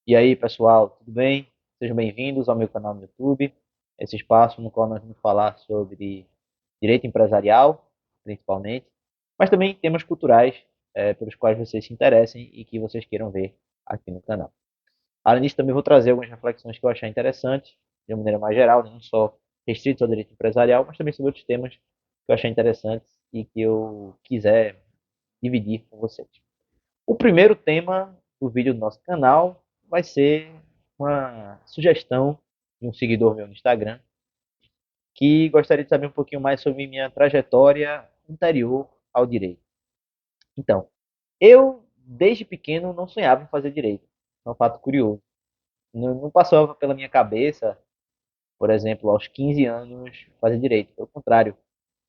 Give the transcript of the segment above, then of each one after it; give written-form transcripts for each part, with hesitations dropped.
E aí, pessoal, tudo bem? Sejam bem-vindos ao meu canal no YouTube, esse espaço no qual nós vamos falar sobre direito empresarial, principalmente, mas também temas culturais pelos quais vocês se interessem e que vocês queiram ver aqui no canal. Além disso, também vou trazer algumas reflexões que eu achar interessantes, de uma maneira mais geral, não só restritos ao direito empresarial, mas também sobre outros temas que eu achar interessantes e que eu quiser dividir com vocês. O primeiro tema do vídeo do nosso canal vai ser uma sugestão de um seguidor meu no Instagram que gostaria de saber um pouquinho mais sobre minha trajetória anterior ao direito. Então, eu desde pequeno não sonhava em fazer direito. É um fato curioso. Não passava pela minha cabeça, por exemplo, aos 15 anos, fazer direito. Pelo contrário,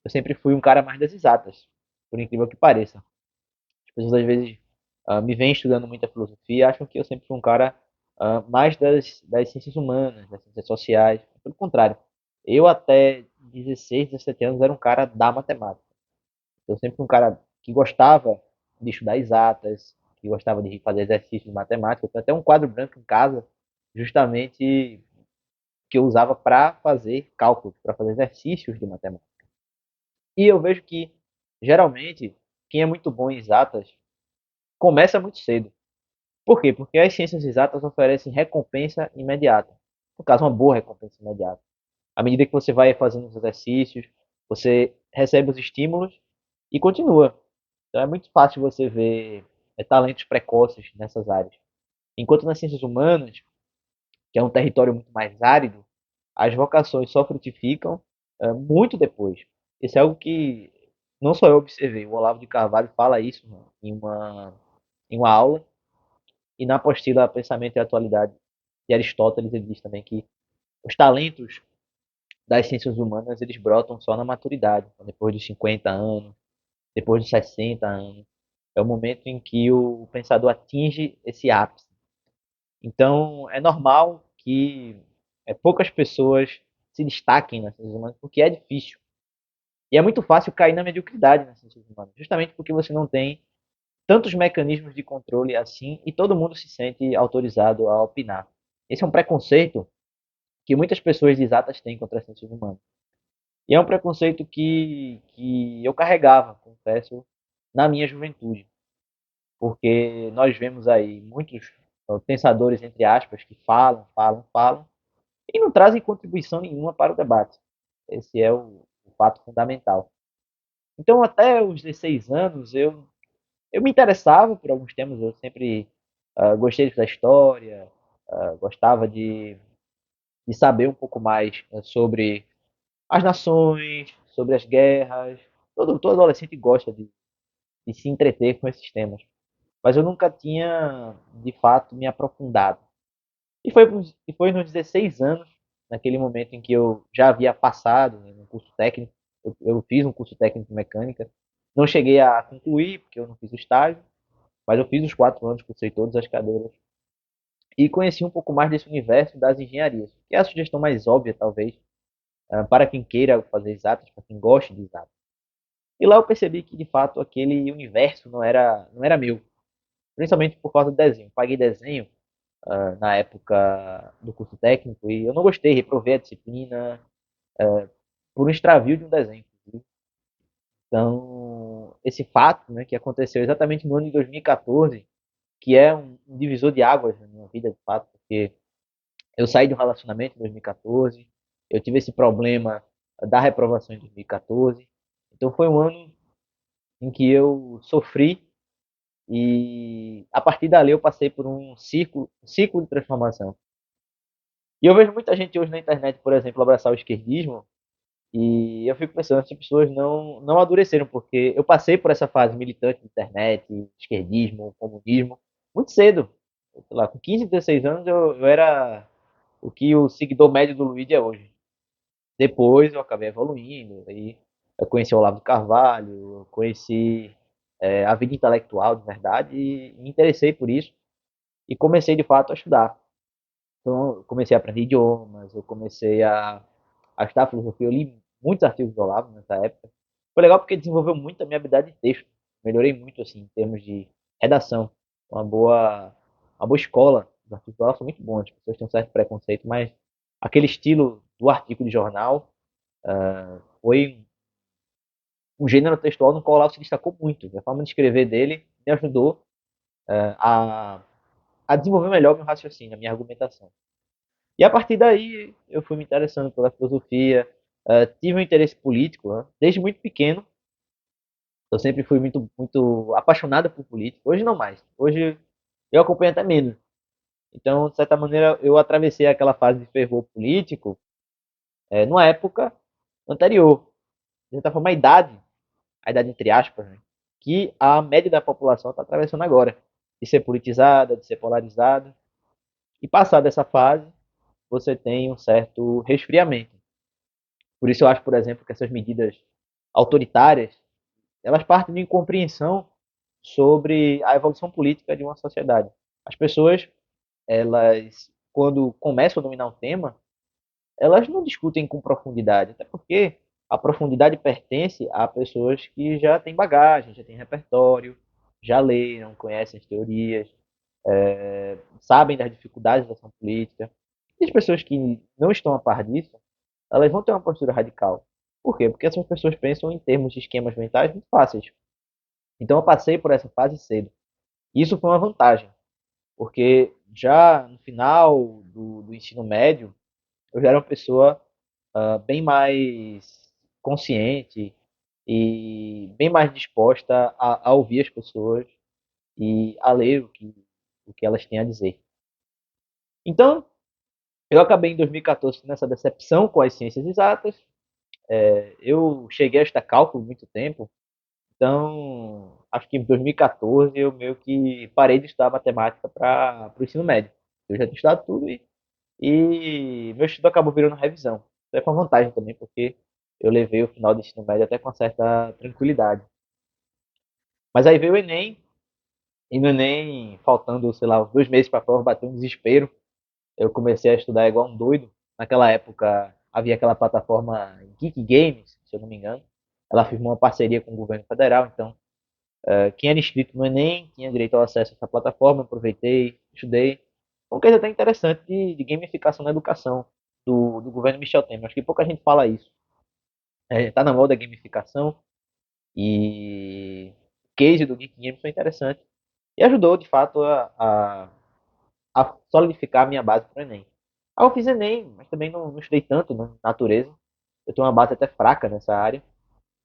eu sempre fui um cara mais das exatas, por incrível que pareça. As pessoas às vezes me vêm estudando muita filosofia e acham que eu sempre fui um cara mais das ciências humanas, das ciências sociais. Pelo contrário, eu até 16, 17 anos era um cara da matemática. Eu sempre fui um cara que gostava de estudar exatas, que gostava de fazer exercícios de matemática. Eu tenho até um quadro branco em casa, justamente que eu usava para fazer cálculos, para fazer exercícios de matemática. E eu vejo que, geralmente, quem é muito bom em exatas começa muito cedo. Por quê? Porque as ciências exatas oferecem recompensa imediata. No caso, uma boa recompensa imediata. À medida que você vai fazendo os exercícios, você recebe os estímulos e continua. Então é muito fácil você ver talentos precoces nessas áreas. Enquanto nas ciências humanas, que é um território muito mais árido, as vocações só frutificam muito depois. Isso é algo que não só eu observei, o Olavo de Carvalho fala isso, né, em uma aula, e na apostila Pensamento e Atualidade de Aristóteles, ele diz também que os talentos das ciências humanas eles brotam só na maturidade, então, depois dos 50 anos, depois dos 60 anos. É o momento em que o pensador atinge esse ápice. Então, é normal que poucas pessoas se destaquem nas ciências humanas, porque é difícil. E é muito fácil cair na mediocridade nas ciências humanas, justamente porque você não tem tantos mecanismos de controle assim e todo mundo se sente autorizado a opinar. Esse é um preconceito que muitas pessoas de exatas têm contra as ciências humanas. E é um preconceito que eu carregava, confesso, na minha juventude. Porque nós vemos aí muitos pensadores, entre aspas, que falam, falam, falam, e não trazem contribuição nenhuma para o debate. Esse é o fato fundamental. Então, até os 16 anos, eu me interessava por alguns temas, eu sempre gostei da história, gostava de saber um pouco mais sobre as nações, sobre as guerras. Todo adolescente gosta de se entreter com esses temas. Mas eu nunca tinha, de fato, me aprofundado. E foi nos 16 anos, naquele momento em que eu já havia passado, né, no curso técnico, eu fiz um curso técnico de mecânica, não cheguei a concluir, porque eu não fiz o estágio, mas eu fiz os 4 anos, cursei todas as cadeiras, e conheci um pouco mais desse universo das engenharias, que é a sugestão mais óbvia, talvez, para quem queira fazer exatas, para quem goste de exatas. E lá eu percebi que, de fato, aquele universo não era meu, principalmente por causa do desenho. Paguei desenho na época do curso técnico e eu não gostei, reprovei a disciplina por um extravio de um desenho. Então, esse fato, né, que aconteceu exatamente no ano de 2014, que é um divisor de águas na minha vida, de fato, porque eu saí de um relacionamento em 2014, eu tive esse problema da reprovação em 2014, então foi um ano em que eu sofri e a partir dali eu passei por um ciclo de transformação. E eu vejo muita gente hoje na internet, por exemplo, abraçar o esquerdismo, e eu fico pensando, essas pessoas não amadureceram, porque eu passei por essa fase militante de internet, esquerdismo, comunismo, muito cedo. Sei lá, com 15, 16 anos eu era o que o seguidor médio do Luigi é hoje. Depois eu acabei evoluindo, aí eu conheci o Olavo de Carvalho, eu conheci a vida intelectual de verdade e me interessei por isso e comecei de fato a estudar. Então, eu comecei a aprender idiomas, eu comecei a estudar filosofia, eu li muitos artigos do Olavo nessa época. Foi legal porque desenvolveu muito a minha habilidade de texto. Melhorei muito, assim, em termos de redação. Uma boa escola Os artigos dela são muito bons, as pessoas têm um certo preconceito, mas aquele estilo do artigo de jornal foi um gênero textual no qual ela se destacou muito. A forma de escrever dele me ajudou a, a desenvolver melhor meu raciocínio, a minha argumentação. E a partir daí eu fui me interessando pela filosofia, tive um interesse político, né? Desde muito pequeno. Eu sempre fui muito apaixonado por política. Hoje não mais. Hoje eu acompanho até menos. Então, de certa maneira, eu atravessei aquela fase de fervor político numa época anterior. De certa forma, a idade entre aspas, né, que a média da população está atravessando agora. De ser politizada, de ser polarizada. E passada essa fase, você tem um certo resfriamento. Por isso eu acho, por exemplo, que essas medidas autoritárias, elas partem de incompreensão sobre a evolução política de uma sociedade. As pessoas, elas, quando começam a dominar um tema, elas não discutem com profundidade, até porque a profundidade pertence a pessoas que já têm bagagem, já têm repertório, já leram, conhecem as teorias, sabem das dificuldades da ação política. E as pessoas que não estão a par disso, elas vão ter uma postura radical. Por quê? Porque essas pessoas pensam em termos de esquemas mentais muito fáceis. Então eu passei por essa fase cedo. Isso foi uma vantagem, porque já no final do ensino médio, eu já era uma pessoa bem mais consciente e bem mais disposta a ouvir as pessoas e a ler o que elas têm a dizer. Então, eu acabei em 2014 nessa decepção com as ciências exatas. Eu cheguei a estudar cálculo muito tempo, então acho que em 2014 eu meio que parei de estudar matemática para o ensino médio. Eu já tinha estudado tudo e meu estudo acabou virando revisão. Isso é uma vantagem também, porque eu levei o final do ensino médio até com certa tranquilidade. Mas aí veio o Enem, e no Enem, faltando, sei lá, uns 2 meses para a prova, bateu um desespero. Eu comecei a estudar igual um doido. Naquela época havia aquela plataforma Geek Games, se eu não me engano. Ela firmou uma parceria com o governo federal, então quem era inscrito no Enem tinha direito ao acesso a essa plataforma. Aproveitei, estudei. Uma coisa até interessante de gamificação na educação do governo Michel Temer. Acho que pouca gente fala isso. Tá na moda a gamificação e o case do Geek Games foi interessante e ajudou de fato a solidificar a minha base para o Enem. Aí eu fiz Enem, mas também não estudei tanto na natureza. Eu tenho uma base até fraca nessa área,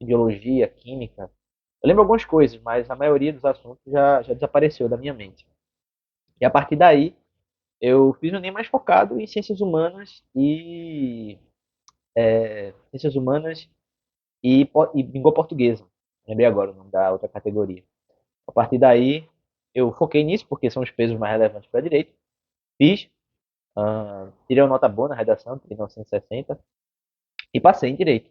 biologia, química. Eu lembro algumas coisas, mas a maioria dos assuntos já desapareceu da minha mente. E a partir daí, eu fiz um Enem mais focado em ciências humanas e língua portuguesa. Lembrei agora o nome da outra categoria. A partir daí, eu foquei nisso, porque são os pesos mais relevantes para direito. Fiz, tirei uma nota boa na redação, tirei 960, e passei em direito.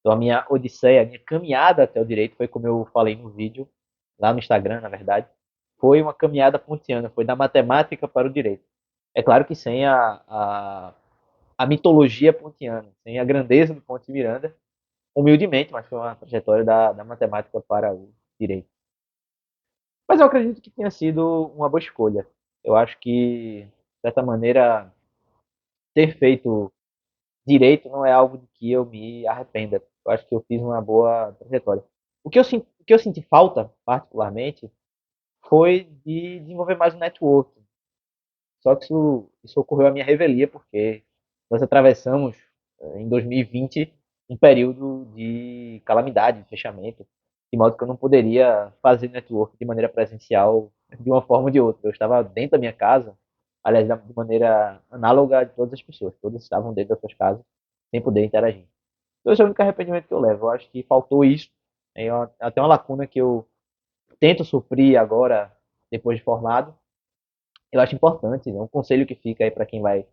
Então a minha odisseia, a minha caminhada até o direito foi como eu falei no vídeo, lá no Instagram, na verdade, foi uma caminhada pontiana, foi da matemática para o direito. É claro que sem a mitologia pontiana, sem a grandeza do Ponte Miranda, humildemente, mas foi uma trajetória da matemática para o direito. Mas eu acredito que tenha sido uma boa escolha. Eu acho que, de certa maneira, ter feito direito não é algo de que eu me arrependa. Eu acho que eu fiz uma boa trajetória. O que eu senti falta, particularmente, foi de desenvolver mais o networking. Só que isso ocorreu à minha revelia, porque nós atravessamos, em 2020, um período de calamidade, de fechamento, de modo que eu não poderia fazer network de maneira presencial de uma forma ou de outra. Eu estava dentro da minha casa, aliás, de maneira análoga de todas as pessoas. Todas estavam dentro das suas casas, sem poder interagir. Então, esse é o único arrependimento que eu levo. Eu acho que faltou isso. É até uma lacuna que eu tento suprir agora, depois de formado. Eu acho importante, né? Um conselho que fica aí para quem vai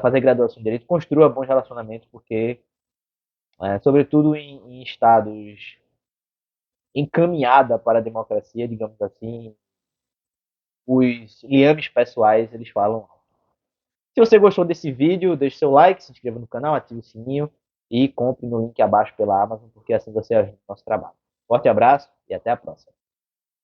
fazer graduação em Direito, construa bons relacionamentos, porque, sobretudo em estados encaminhada para a democracia, digamos assim, os liames pessoais, eles falam. Se você gostou desse vídeo, deixe seu like, se inscreva no canal, ative o sininho e compre no link abaixo pela Amazon, porque assim você ajuda o nosso trabalho. Forte abraço e até a próxima.